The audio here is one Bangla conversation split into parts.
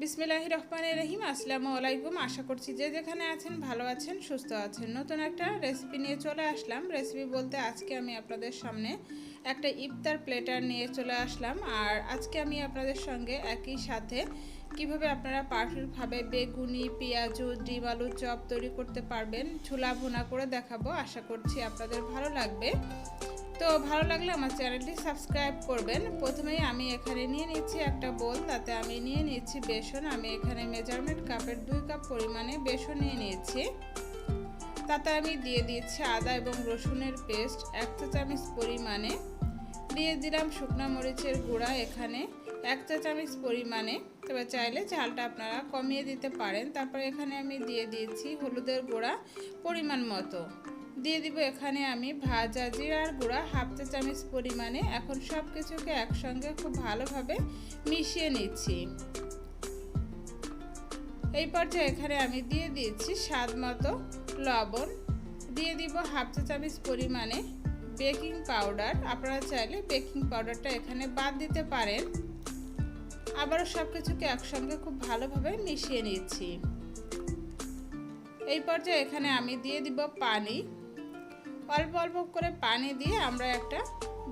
বিসমিল্লাহির রহমানির রহিম। আসসালামু আলাইকুম। আশা করছি যে যেখানে আছেন ভালো আছেন, সুস্থ আছেন। নতুন একটা রেসিপি নিয়ে চলে আসলাম। রেসিপি বলতে আজকে আমি আপনাদের সামনে একটা ইফতার প্লেটার নিয়ে চলে আসলাম। আর আজকে আমি আপনাদের সঙ্গে একই সাথে কিভাবে আপনারা পারফেক্টভাবে বেগুনি, পেঁয়াজু, ডিম আলুর চপ তৈরি করতে পারবেন ছোলা ভুনা করে দেখাবো। আশা করছি আপনাদের ভালো লাগবে। তো ভালো লাগলে আমার চ্যানেলটি সাবস্ক্রাইব করবেন। প্রথমেই আমি এখানে নিয়ে নিচ্ছি একটা বোল, তাতে আমি নিয়ে নিচ্ছি বেসন। আমি এখানে মেজারমেন্ট কাপের 2 কাপ পরিমাণে বেসন নিয়ে নিয়েছি। তাতে আমি দিয়ে দিচ্ছি আদা এবং রসুনের পেস্ট 1 চা চামচ পরিমাণে। দিয়ে দিলাম শুকনো মরিচের গুঁড়া এখানে 1 চা চামচ পরিমাণে, তবে চাইলে ঝালটা আপনারা কমিয়ে দিতে পারেন। তারপর এখানে আমি দিয়ে দিয়েছি হলুদের গুঁড়া পরিমাণ মতো। দিয়ে দিব এখানে আমি ভাজা জিরার গুঁড়া 1/2 চা চামচ পরিমাণে। এখন সব কিছুকে একসঙ্গে খুব ভালোভাবে মিশিয়ে নিচ্ছি। এই পর্যায়ে এখানে আমি দিয়ে দিয়েছি স্বাদ মতো লবণ। দিয়ে দিব 1/2 চা চামচ পরিমাণে বেকিং পাউডার। আপনারা চাইলে বেকিং পাউডারটা এখানে বাদ দিতে পারেন। আবারও সব কিছুকে একসঙ্গে খুব ভালোভাবে মিশিয়ে নিচ্ছি। এই পর্যায়ে এখানে আমি দিয়ে দিব পানি। অল্প অল্প করে পানি দিয়ে আমরা একটা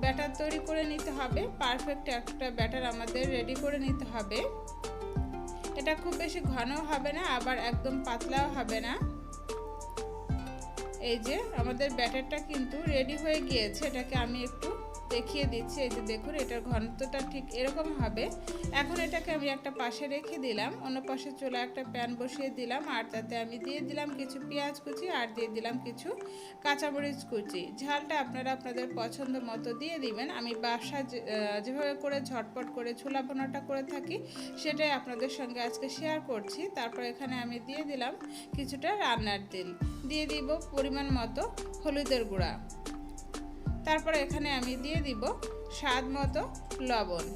ব্যাটার তৈরি করে নিতে হবে। পারফেক্ট একটা ব্যাটার আমাদের রেডি করে নিতে হবে। এটা খুব বেশি ঘনও হবে না, আবার একদম পাতলাও হবে না। এই যে আমাদের ব্যাটারটা কিন্তু রেডি হয়ে গিয়েছে। এটাকে আমি একটু দেখিয়ে দিচ্ছি। এই যে দেখুন, এটার ঘনত্বটা ঠিক এরকম হবে। এখন এটাকে আমি একটা পাশে রেখে দিলাম। অন্য পাশে চুলা একটা প্যান বসিয়ে দিলাম, আর তাতে আমি দিয়ে দিলাম কিছু পেঁয়াজ কুচি আর দিয়ে দিলাম কিছু কাঁচামরিচ কুচি। ঝালটা আপনারা আপনাদের পছন্দ মতো দিয়ে দিবেন। আমি বাসায় যেভাবে করে ঝটপট করে ছোলা ভুনাটা করে থাকি সেটাই আপনাদের সঙ্গে আজকে শেয়ার করছি। তারপর এখানে আমি দিয়ে দিলাম কিছুটা রান্নার তেল, দিয়ে দিব পরিমাণ মতো হলুদের গুঁড়া। তারপর এখানে আমি দিয়ে দিব স্বাদ মতো লবণ।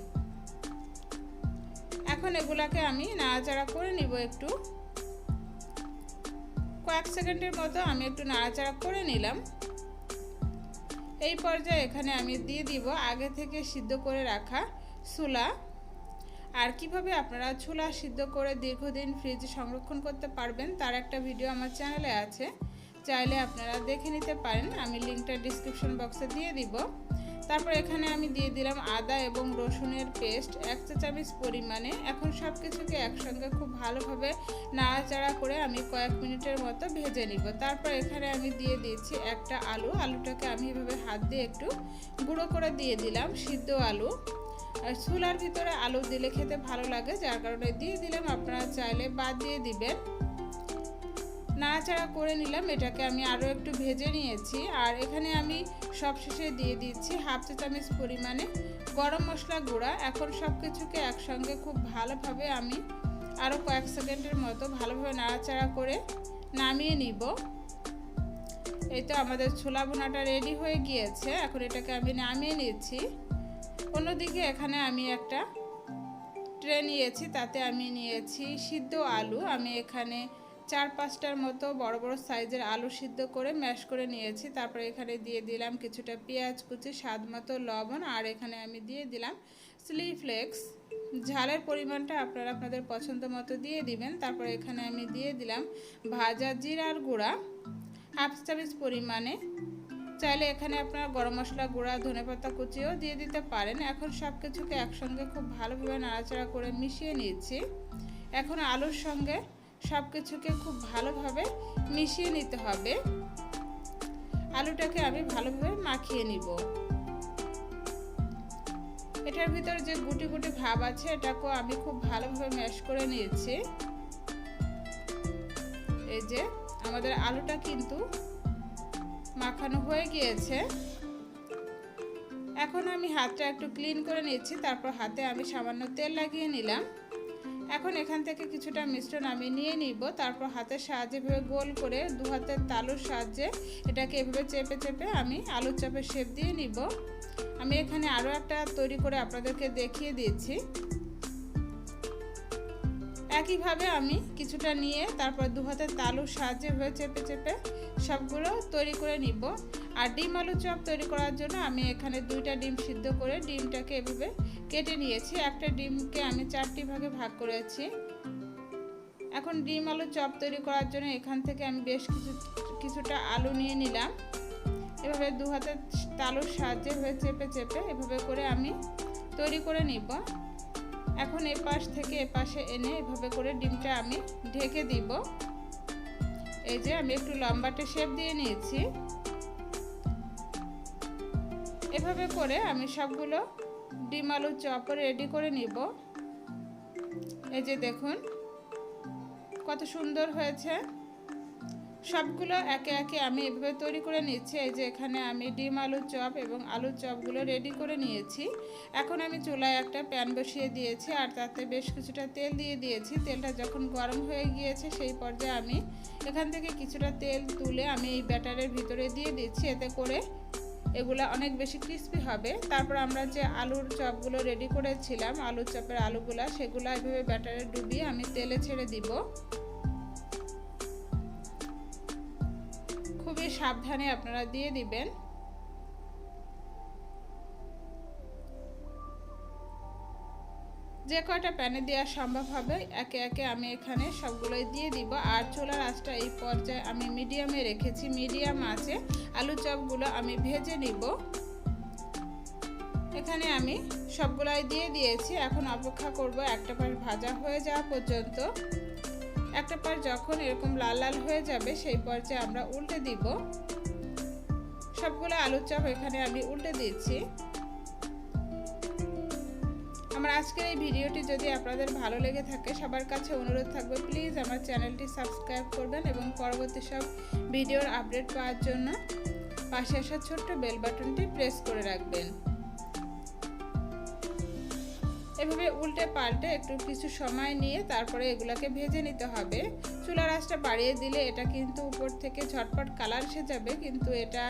এখন এগুলাকে আমি নাড়াচাড়া করে নিব। একটু কয়েক সেকেন্ডের মতো আমি একটু নাড়াচাড়া করে নিলাম। এই পর্যায়ে এখানে আমি দিয়ে দিব আগে থেকে সিদ্ধ করে রাখা ছোলা। আর কিভাবে আপনারা ছোলা সিদ্ধ করে দীর্ঘদিন ফ্রিজে সংরক্ষণ করতে পারবেন তার একটা ভিডিও আমার চ্যানেলে আছে, চাইলে আপনারা দেখে নিতে পারেন। আমি লিঙ্কটা ডিসক্রিপশন বক্সে দিয়ে দিব। তারপর এখানে আমি দিয়ে দিলাম আদা এবং রসুনের পেস্ট 1 চা চামচ পরিমাণে। এখন সব কিছুকে একসঙ্গে খুব ভালোভাবে নাড়াচাড়া করে আমি কয়েক মিনিটের মতো ভেজে নিব। তারপর এখানে আমি দিয়ে দিয়েছি একটা আলু। আলুটাকে আমি এভাবে হাত দিয়ে একটু গুঁড়ো করে দিয়ে দিলাম, সিদ্ধ আলু। আর ছোলার ভিতরে আলু দিলে খেতে ভালো লাগে, যার কারণে দিয়ে দিলাম। আপনারা চাইলে বাদ দিয়ে দিবেন। নাড়াচাড়া করে নিলাম। এটাকে আমি আরও একটু ভেজে নিয়েছি। আর এখানে আমি সবশেষে দিয়ে দিচ্ছি 1/2 চা চামচ পরিমাণে গরম মশলা গুঁড়া। এখন সব কিছুকে একসঙ্গে খুব ভালোভাবে আমি আরও কয়েক সেকেন্ডের মতো ভালোভাবে নাড়াচাড়া করে নামিয়ে নিব। এই তো আমাদের ছোলা ভুনাটা রেডি হয়ে গিয়েছে। এখন এটাকে আমি নামিয়ে নিচ্ছি। অন্যদিকে এখানে আমি একটা ট্রে নিয়েছি, তাতে আমি নিয়েছি সিদ্ধ আলু। আমি এখানে 4-5টার মতো বড় বড় সাইজের আলু সিদ্ধ করে ম্যাশ করে নিয়েছি। তারপরে এখানে দিয়ে দিলাম কিছুটা পেঁয়াজ কুচি, স্বাদ মতো লবণ, আর এখানে আমি দিয়ে দিলাম চিলি ফ্লেক্স। ঝালের পরিমাণটা আপনারা আপনাদের পছন্দ মতো দিয়ে দিবেন। তারপরে এখানে আমি দিয়ে দিলাম ভাজা জিরার গুঁড়া 1/2 চামচ পরিমাণে। চাইলে এখানে আপনারা গরম মশলা গুঁড়া, ধনেপাতা কুচিও দিয়ে দিতে পারেন। এখন সব কিছুকে একসঙ্গে খুব ভালোভাবে নাড়াচাড়া করে মিশিয়ে নিচ্ছি। এখন আলুর সঙ্গে সব কিছুকে খুব ভালোভাবে মিশিয়ে নিতে হবে। আলুটাকে আমি ভালোভাবে মাখিয়ে নিব। এটার ভিতরে যে গুটি গুটি ভাব আছে এটাকেও আমি খুব ভালোভাবে ম্যাশ করে নিয়েছি। এই যে আমাদের আলুটা কিন্তু মাখানো হয়ে গিয়েছে। এখন আমি হাতটা একটু ক্লিন করে নিচ্ছি। তারপর হাতে আমি সামান্য তেল লাগিয়ে নিলাম। এখন এখান থেকে কিছুটা মিশ্রণ আমি নিয়ে নিব। তারপর হাতের সাহায্যে এভাবে গোল করে 2 হাতের তালুর সাহায্যে এটাকে এভাবে চেপে চেপে আমি আলুর চপের শেপ দিয়ে নিব। আমি এখানে আরও একটা তৈরি করে আপনাদেরকে দেখিয়ে দিচ্ছি। একইভাবে আমি কিছুটা নিয়ে তারপর 2 হাতের তালুর সাহায্যে এভাবে চেপে চেপে সবগুলো তৈরি করে নিব। আর ডিম আলু চপ তৈরি করার জন্য আমি এখানে 2টা ডিম সিদ্ধ করে ডিমটাকে এভাবে কেটে নিয়েছি। একটা ডিমকে আমি 4টি ভাগে ভাগ করেছি। এখন ডিম আলু চপ তৈরি করার জন্য এখান থেকে আমি বেশ কিছুটা আলু নিয়ে নিলাম। এভাবে 2 হাতের তালুর সাহায্যে চেপে চেপে এভাবে করে আমি তৈরি করে নিব। এখন এই পাশ থেকে এ পাশে এনে এভাবে করে ডিমটা আমি ঢেকে দিব। এই যে আমি একটু লম্বাটে শেপ দিয়ে নিয়েছি। এভাবে করে আমি সবগুলো ডিম আলু চপ রেডি করে নিব। এই যে দেখুন কত সুন্দর হয়েছে। সবগুলো একে একে আমি এভাবে তৈরি করে নিচ্ছি। এই যে এখানে আমি ডিম আলু চপ এবং আলুর চপগুলো রেডি করে নিয়েছি। এখন আমি চুলায় একটা প্যান বসিয়ে দিয়েছি আর তাতে বেশ কিছুটা তেল দিয়ে দিয়েছি। তেলটা যখন গরম হয়ে গিয়েছে সেই পর্যায়ে আমি এখান থেকে কিছুটা তেল তুলে আমি এই ব্যাটারের ভিতরে দিয়ে দিচ্ছি। এতে করে এগুলা অনেক বেশি ক্রিস্পি হবে। তারপর আমরা যে আলুর চপগুলো রেডি করেছিলাম, আলুর চপের আলুগুলা, সেগুলো এভাবে ব্যাটারে ডুবিয়ে আমি তেলে ছেড়ে দিব। খুবই সাবধানে আপনারা দিয়ে দিবেন। যে কয়টা প্যানে দেওয়া সম্ভব হবে একে একে আমি এখানে সবগুলোই দিয়ে দিব। আর চুলার আঁচটা এই পর্যায়ে আমি মিডিয়ামে রেখেছি। মিডিয়াম আঁচে আলু চপগুলো আমি ভেজে নিব। এখানে আমি সবগুলাই দিয়ে দিয়েছি। এখন অপেক্ষা করব একটা পাশ ভাজা হয়ে যাওয়া পর্যন্ত। একটা পাশ যখন এরকম লাল লাল হয়ে যাবে সেই পর্যায়ে আমরা উল্টে দিব। সবগুলো আলু চপ এখানে আমি উল্টে দিচ্ছি। আমার আজকের এই ভিডিওটি যদি আপনাদের ভালো লেগে থাকে সবার কাছে অনুরোধ থাকবে প্লিজ আমার চ্যানেলটি সাবস্ক্রাইব করবেন এবং পরবর্তী সব ভিডিওর আপডেট পাওয়ার জন্য পাশে আসা ছোট্ট বেল বাটনটি প্রেস করে রাখবেন। এভাবে উল্টে পাল্টে একটু কিছু সময় নিয়ে তারপরে এগুলাকে ভেজে নিতে হবে। চুলার আঁচটা বাড়িয়ে দিলে এটা কিন্তু উপর থেকে ঝটপট কালার এসে যাবে, কিন্তু এটা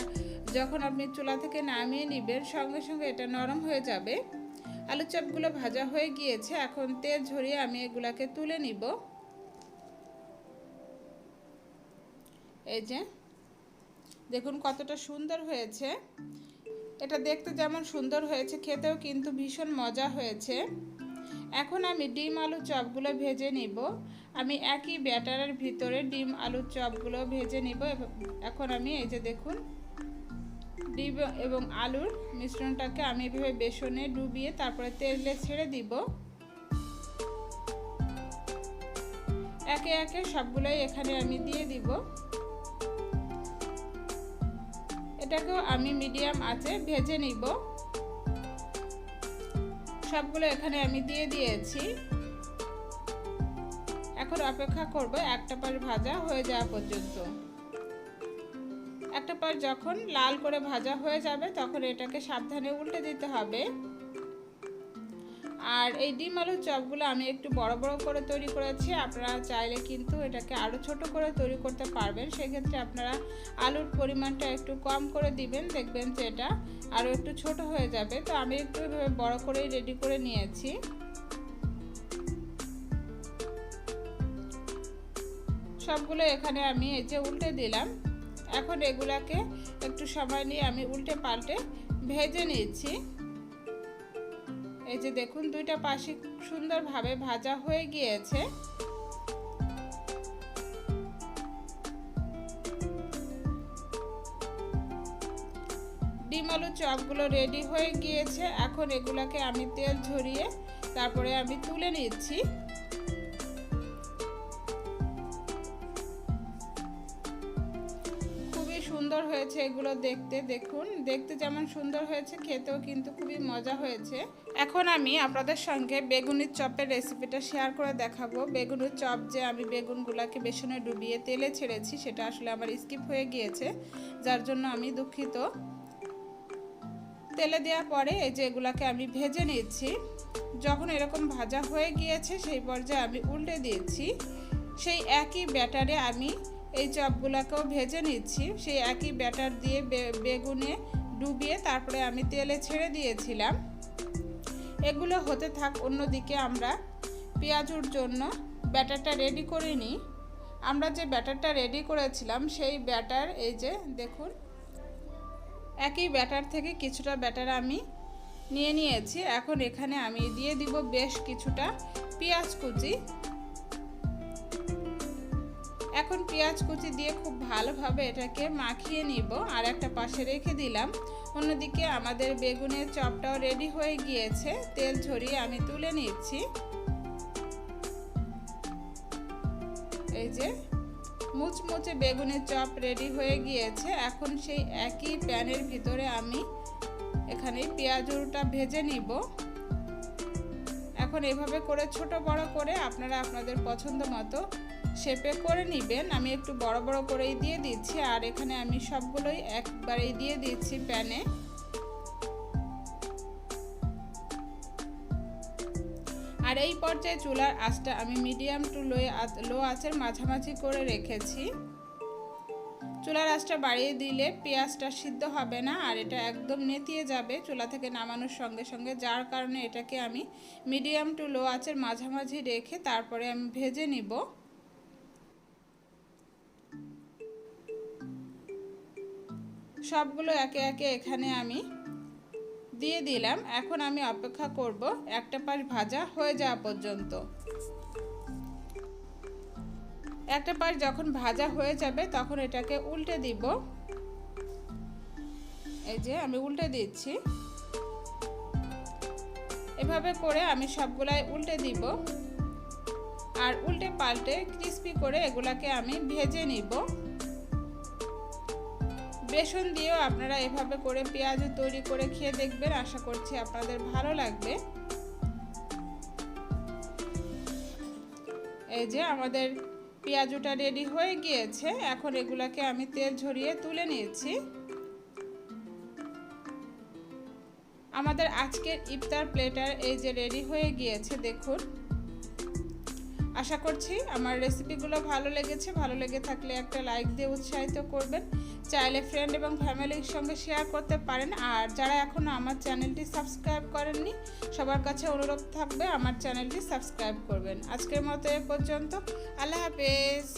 যখন আপনি চুলা থেকে নামিয়ে নেবেন সঙ্গে সঙ্গে এটা নরম হয়ে যাবে। আলু চপগুলো ভাজা হয়ে গিয়েছে। এখন তেল ঝরিয়ে আমি এগুলাকে তুলে নিব। এই যে দেখুন কতটা সুন্দর হয়েছে। এটা দেখতে যেমন সুন্দর হয়েছে খেতেও কিন্তু ভীষণ মজা হয়েছে। এখন আমি ডিম আলু চপগুলো ভেজে নিব। আমি একই ব্যাটারের ভিতরে ডিম আলু চপগুলো ভেজে নিব। এখন আমি এই যে দেখুন ডিম এবং আলুর মিশ্রণটাকে আমি এভাবে বেসনে ডুবিয়ে তারপরে তেলে ছেড়ে দিব। একে একে সবগুলোই এখানে আমি দিয়ে দিব। এটাকেও আমি মিডিয়াম আঁচে ভেজে নিব। সবগুলো এখানে আমি দিয়ে দিয়েছি। এখন অপেক্ষা করব একটা পাশ ভাজা হয়ে যাওয়া পর্যন্ত। একটা পাশ যখন লাল করে ভাজা হয়ে যাবে তখন এটাকে সাবধানে উল্টে দিতে হবে। আর এই ডিম আলুর চপগুলো আমি একটু বড় বড় করে তৈরি করেছি। আপনারা চাইলে কিন্তু এটাকে আরও ছোট করে তৈরি করতে পারবেন। সেক্ষেত্রে আপনারা আলুর পরিমাণটা একটু কম করে দিবেন, দেখবেন যে এটা আরও একটু ছোট হয়ে যাবে। তো আমি একটু এভাবে বড় করেই রেডি করে নিয়েছি। সবগুলো এখানে আমি এই যে উল্টে দিলাম। এখন এগুলাকে একটু সময় নিয়ে আমি উল্টে পাল্টে ভেজে নিয়েছি। এই যে দেখুন দুইটা পাশে সুন্দরভাবে ভাজা হয়ে গিয়েছে। ডিম আলু চপগুলো রেডি হয়ে গিয়েছে। এখন এগুলাকে আমি তেল ঝরিয়ে তারপরে আমি তুলে নিচ্ছি। সুন্দর হয়েছে এগুলো দেখতে। দেখুন দেখতে যেমন সুন্দর হয়েছে খেতেও কিন্তু খুবই মজা হয়েছে। এখন আমি আপনাদের সঙ্গে বেগুনের চপের রেসিপিটা শেয়ার করে দেখাবো। বেগুনের চপ যে আমি বেগুনগুলোকে বেসনে ডুবিয়ে তেলে ছেড়েছি সেটা আসলে আমার স্কিপ হয়ে গিয়েছে, যার জন্য আমি দুঃখিত। তেলে দেওয়ার পরে এই যে এগুলাকে আমি ভেজে নিচ্ছি। যখন এরকম ভাজা হয়ে গিয়েছে সেই পর্যায়ে আমি উল্টে দিয়েছি। সেই একই ব্যাটারে আমি এই চপগুলোকেও ভেজে নিচ্ছি। সেই একই ব্যাটার দিয়ে বেগুনে ডুবিয়ে তারপরে আমি তেলে ছেড়ে দিয়েছিলাম। এগুলো হতে থাক। অন্যদিকে আমরা পেঁয়াজুর জন্য ব্যাটারটা রেডি করে নিই। আমরা যে ব্যাটারটা রেডি করেছিলাম সেই ব্যাটার এই যে দেখুন একই ব্যাটার থেকে কিছুটা ব্যাটার আমি নিয়ে নিয়েছি। এখন এখানে আমি দিয়ে দিব বেশ কিছুটা পেঁয়াজ কুচি। এখন পেঁয়াজ কুচি দিয়ে খুব ভালোভাবে এটাকে মাখিয়ে নিব আর একটা পাশে রেখে দিলাম। অন্যদিকে আমাদের বেগুনের চপটাও রেডি হয়ে গিয়েছে, তেল ঝরিয়ে আমি তুলে নিচ্ছি। এই যে মুচমুচে বেগুনের চপ রেডি হয়ে গিয়েছে। এখন সেই একই প্যানের ভিতরে আমি এখানে পেঁয়াজটা ভেজে নিব। এখন এভাবে করে ছোট বড় করে আপনারা আপনাদের পছন্দ মতো শেপে করে নেবেন। আমি একটু বড় বড় করেই দিয়ে দিচ্ছি আর এখানে আমি সবগুলোই একবারেই দিয়ে দিচ্ছি প্যানে। আর এই পর্যায়ে চুলার আঁচটা আমি মিডিয়াম টু লো আঁচের মাঝামাঝি করে রেখেছি। চুলার আঁচটা বাড়িয়ে দিলে পেঁয়াজটা সিদ্ধ হবে না আর এটা একদম নেতিয়ে যাবে চুলা থেকে নামানোর সঙ্গে সঙ্গে, যার কারণে এটাকে আমি মিডিয়াম টু লো আঁচের মাঝামাঝি রেখে তারপরে আমি ভেজে নিব। সবগুলো একে একে এখানে আমি দিয়ে দিলাম। এখন আমি অপেক্ষা করব একটা পাশ ভাজা হয়ে যাওয়া পর্যন্ত। একটা পাশ যখন ভাজা হয়ে যাবে তখন এটাকে উল্টে দিব। এই যে আমি উল্টে দিচ্ছি। এভাবে করে আমি সবগুলাই উল্টে দিব আর উল্টে পাল্টে ক্রিস্পি করে এগুলাকে আমি ভেজে নিব। বেসন দিয়েও আপনারা এভাবে করে পেঁয়াজ তৈরি করে খেয়ে দেখবেন, আশা করছি আপনাদের ভালো লাগবে। এই যে আমাদের পেঁয়াজটা রেডি হয়ে গিয়েছে। এখন এগুলাকে আমি তেল ঝরিয়ে তুলে নিয়েছি। আমাদের আজকের ইফতার প্লেটার এই যে রেডি হয়ে গিয়েছে, দেখুন। আশা করছি আমার রেসিপিগুলো ভালো লেগেছে। ভালো লেগে থাকলে একটা লাইক দিয়ে উৎসাহিত করবেন। চাইলে ফ্রেন্ড এবং ফ্যামিলির সঙ্গে শেয়ার করতে পারেন। আর যারা এখনও আমার চ্যানেলটি সাবস্ক্রাইব করেননি, সবার কাছে অনুরোধ থাকবে আমার চ্যানেলটি সাবস্ক্রাইব করবেন। আজকের মতো এ পর্যন্ত। আল্লাহ হাফেজ।